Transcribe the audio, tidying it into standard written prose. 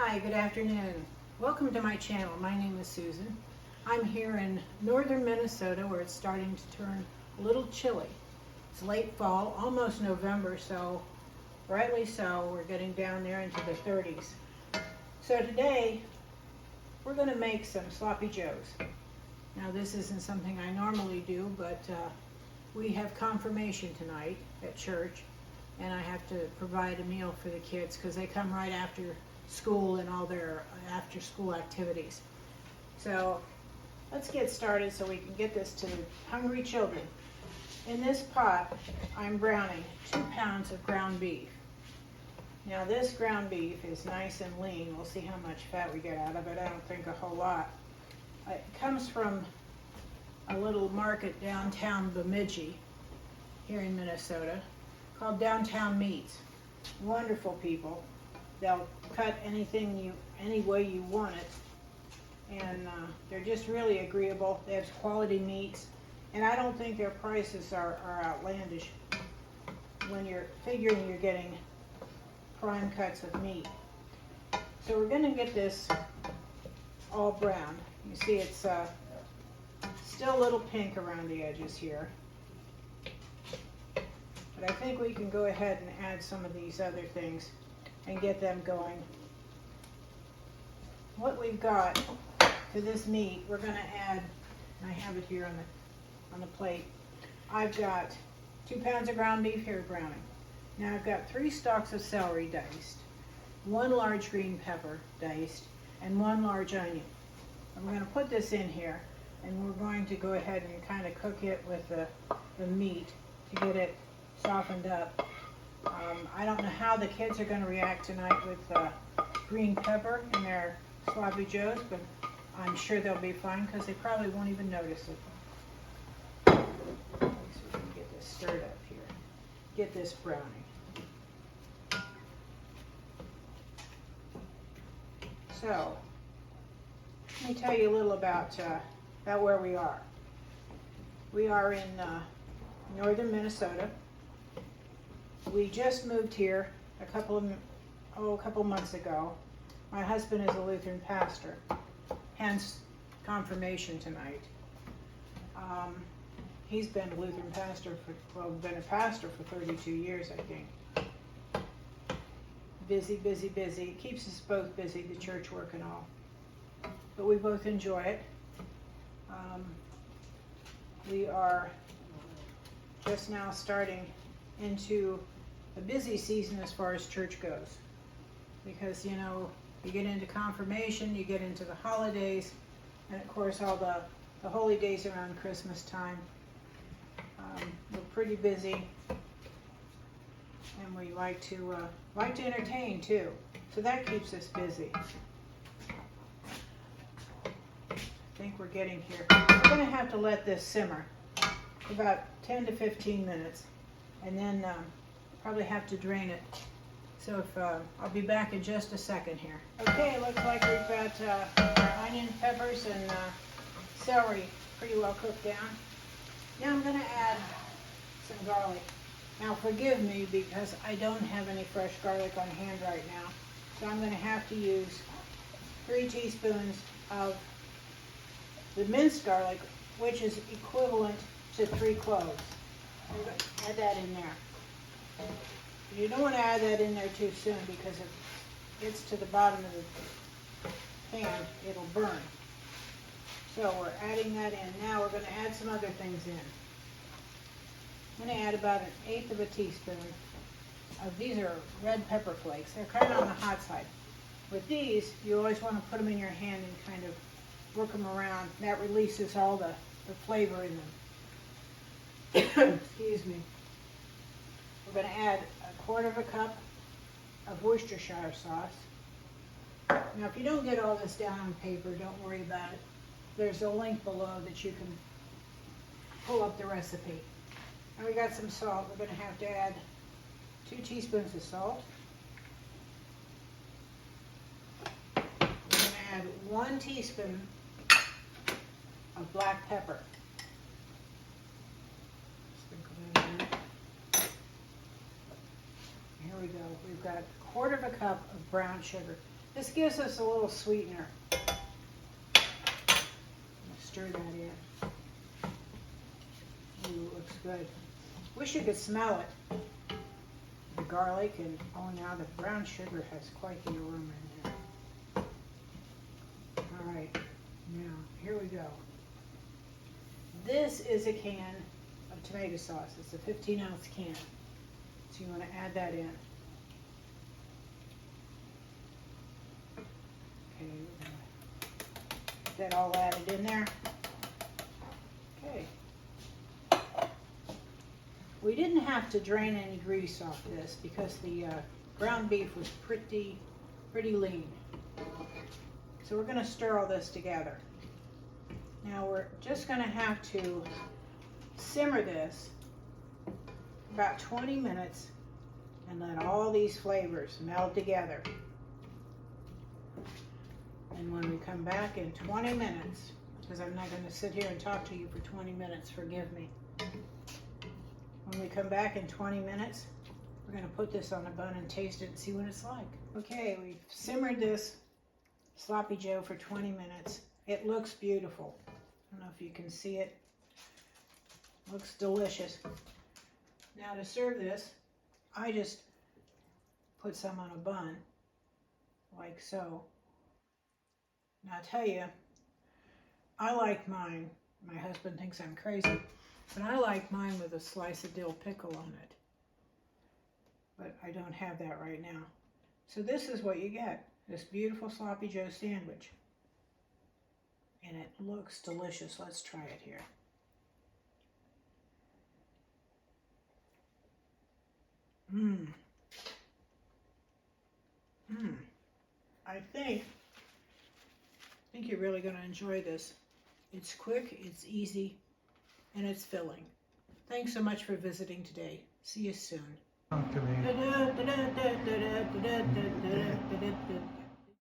Hi, good afternoon. Welcome to my channel. My name is Susan. I'm here in northern Minnesota where it's starting to turn a little chilly. It's late fall, almost November, so rightly so, we're getting down there into the 30s. So today, we're going to make some sloppy joes. Now this isn't something I normally do, but we have confirmation tonight at church, and I have to provide a meal for the kids because they come right after school and all their after school activities. So let's get started so we can get this to hungry children. In this pot, I'm browning 2 pounds of ground beef. Now this ground beef is nice and lean. We'll see how much fat we get out of it. I don't think a whole lot. It comes from a little market downtown Bemidji here in Minnesota called Downtown Meats. Wonderful people. They'll cut anything any way you want it, and they're just really agreeable. They have quality meats, and I don't think their prices are outlandish when you're figuring you're getting prime cuts of meat. So we're going to get this all browned. You see it's still a little pink around the edges here, but I think we can go ahead and add some of these other things and get them going. What we've got to this meat, we're going to add, and I have it here on the plate. I've got 2 pounds of ground beef here browning. Now I've got 3 stalks of celery diced, 1 large green pepper diced, and 1 large onion. And we're going to put this in here, and we're going to go ahead and kind of cook it with the meat to get it softened up. I don't know how the kids are going to react tonight with green pepper in their sloppy joes, but I'm sure they'll be fine because they probably won't even notice it. At least we can get this stirred up here. Get this browning. So, let me tell you a little about where we are. We are in northern Minnesota. We just moved here a couple months ago. My husband is a Lutheran pastor, hence confirmation tonight. He's been a Lutheran pastor been a pastor for 32 years, I think. Busy, busy, busy. It keeps us both busy, the church work and all. But we both enjoy it. We are just now starting into a busy season as far as church goes, because you know, you get into confirmation, you get into the holidays, and of course all the holy days around Christmas time. We're pretty busy, and we like to entertain too, so that keeps us busy. I think we're getting here. We're going to have to let this simmer about 10 to 15 minutes, and then probably have to drain it. So I'll be back in just a second here. Okay, looks like we've got onion, peppers, and celery pretty well cooked down. Now I'm going to add some garlic. Now forgive me because I don't have any fresh garlic on hand right now, so I'm going to have to use 3 teaspoons of the minced garlic, which is equivalent to 3 cloves. I'm going to add that in there. You don't want to add that in there too soon, because if it gets to the bottom of the pan, it'll burn. So we're adding that in. Now we're going to add some other things in. I'm going to add about 1/8 of a teaspoon of, these are red pepper flakes. They're kind of on the hot side. With these, you always want to put them in your hand and kind of work them around. That releases all the flavor in them. Excuse me. We're going to add 1/4 cup of Worcestershire sauce. Now, if you don't get all this down on paper, don't worry about it. There's a link below that you can pull up the recipe. And we got some salt. We're going to have to add 2 teaspoons of salt. We're going to add 1 teaspoon of black pepper. Sprinkle that in there. Here we go. We've got 1/4 cup of brown sugar. This gives us a little sweetener. Stir that in. Ooh, looks good. Wish you could smell it. The garlic and, oh, now the brown sugar has quite the aroma in there. All right, now here we go. This is a can of tomato sauce. It's a 15-ounce can. So you want to add that in. Okay, we're gonna get that all added in there. Okay. We didn't have to drain any grease off this because the ground beef was pretty lean. So we're going to stir all this together. Now we're just going to have to simmer this about 20 minutes and let all these flavors meld together. And when we come back in 20 minutes, because I'm not going to sit here and talk to you for 20 minutes, forgive me. When we come back in 20 minutes, we're going to put this on a bun and taste it and see what it's like. Okay, we've simmered this Sloppy Joe for 20 minutes. It looks beautiful. I don't know if you can see it. Looks delicious. Now to serve this, I just put some on a bun, like so. Now I'll tell you, I like mine. My husband thinks I'm crazy, but I like mine with a slice of dill pickle on it. But I don't have that right now. So this is what you get, this beautiful Sloppy Joe sandwich. And it looks delicious. Let's try it here. I think you're really going to enjoy this. It's quick, it's easy, and it's filling. Thanks so much for visiting today. See you soon. Come to me.